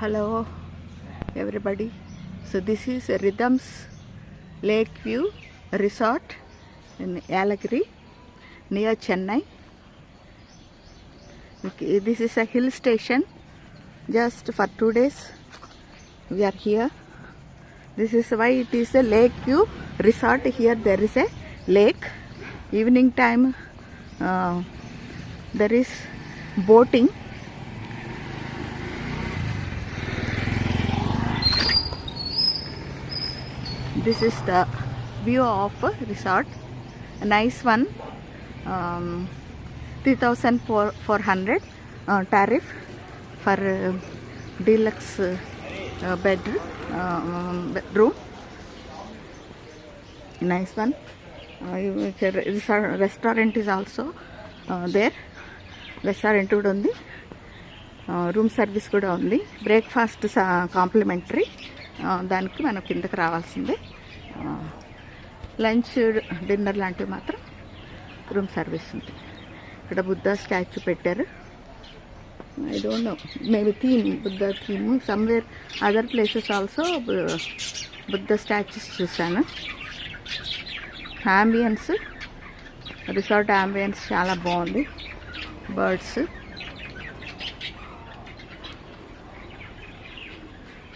Hello everybody. So this is Rhythms Lakeview Resort in Yelagiri near Chennai. Okay, this is a hill station. Just for 2 days we are here. This is why it is a Lakeview Resort. Here there is a lake. Evening time there is boating. This is the view of a resort, a nice one. 3,400 tariff for deluxe bedroom. Nice one. Restaurant is also there. Restaurant kuda undi, room service kuda undi, breakfast complimentary. దానికి మనం కిందకి రావాల్సిందే. Lunch dinner లాంటివి మాత్రం room service ఉంది. ఇక్కడ Buddha statue పెట్టారు. I don't know, maybe theme, Buddha theme. Somewhere other places also Buddha statues చూశాను. అంబియన్స్, రిసార్ట్ అంబియన్స్ చాలా బాగుంది. Birds.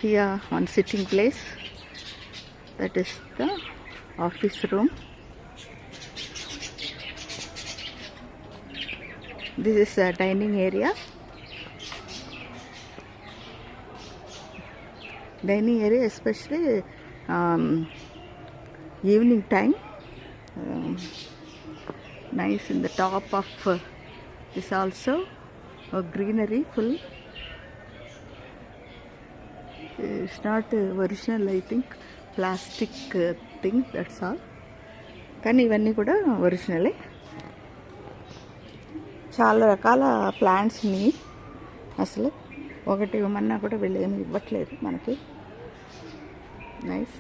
Here one sitting place, that is the office room. This is a dining area. Dining area especially evening time. Nice. In the top of is also a greenery full. It's not original, I think, plastic thing, that's all. కానీ ఇవన్నీ కూడా ఒరిజినలే. చాలా రకాల ప్లాంట్స్ని అసలు ఒకటి ఇవ్వమన్నా కూడా వీళ్ళు ఏమి ఇవ్వట్లేదు మనకి. Nice.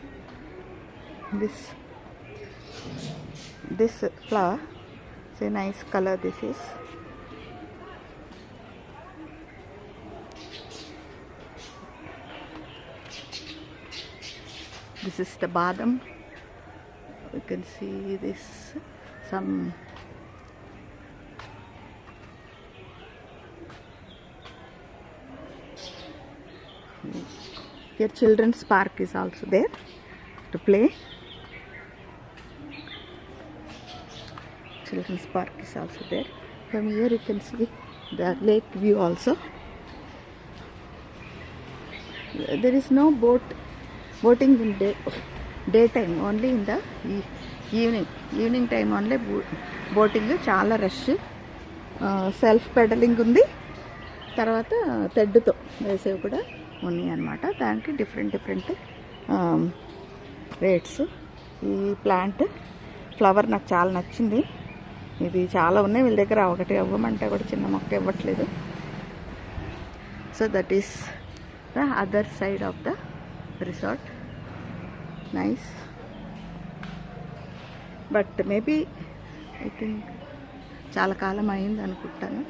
This flower, say nice colour this is. This is the badam. You can see this, some here children's park is also there to play. Children's park is also there. From here you can see the lake view also. There is no boating in daytime, only in the evening time only boating. చాలా rush. Self peddling ఉంది. తర్వాత తెడ్డుతో వేసేవి కూడా ఉన్నాయి అన్నమాట. దానికి different rates. ఈ plant flower నాకు చాలా నచ్చింది. ఇది చాలా ఉన్నాయి వీళ్ళ దగ్గర. ఒకటి ఇవ్వమంటే కూడా చిన్న మొక్క ఇవ్వట్లేదు. So that is the other side of the resort. Nice, but maybe I think చాలా కాలం అయింది అనుకుంటాను.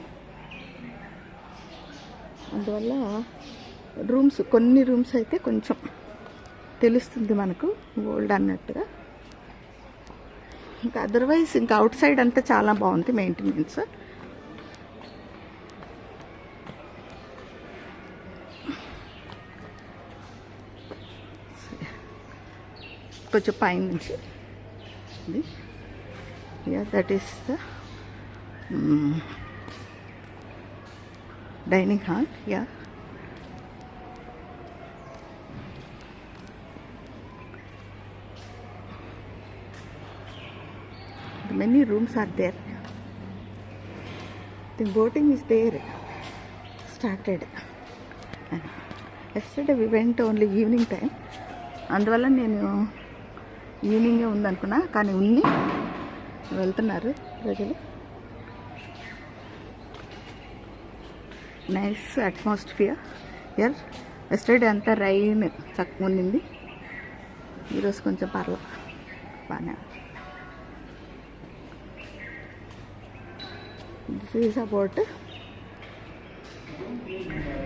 అందువల్ల రూమ్స్, కొన్ని రూమ్స్ అయితే కొంచెం తెలుస్తుంది మనకు ఓల్డ్ అన్నట్టుగా. ఇంకా అదర్వైజ్ ఇంకా అవుట్ సైడ్ అంతా చాలా బాగుంది మెయింటెనెన్స్. కొంచెం పైన నుంచి that is the dining hall. Many rooms are there. The boating is there, started. Yesterday we went only evening time. అందువల్ల నేను ఈవినింగే ఉందనుకున్నా, కానీ ఉంది. వెళ్తున్నారు ప్రజలు. Nice atmosphere here. ఎస్టర్డే అంతా రైన్ చక్కగా ఉండింది. ఈరోజు కొంచెం పర్లేదు, బాగానే. This is about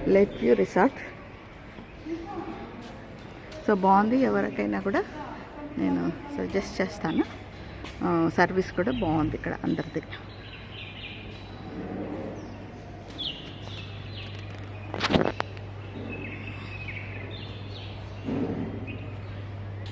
Lakeview Resort. So బాగుంది, ఎవరికైనా కూడా నేను సజెస్ట్ చేస్తాను. సర్వీస్ కూడా బాగుంది ఇక్కడ అందరిది.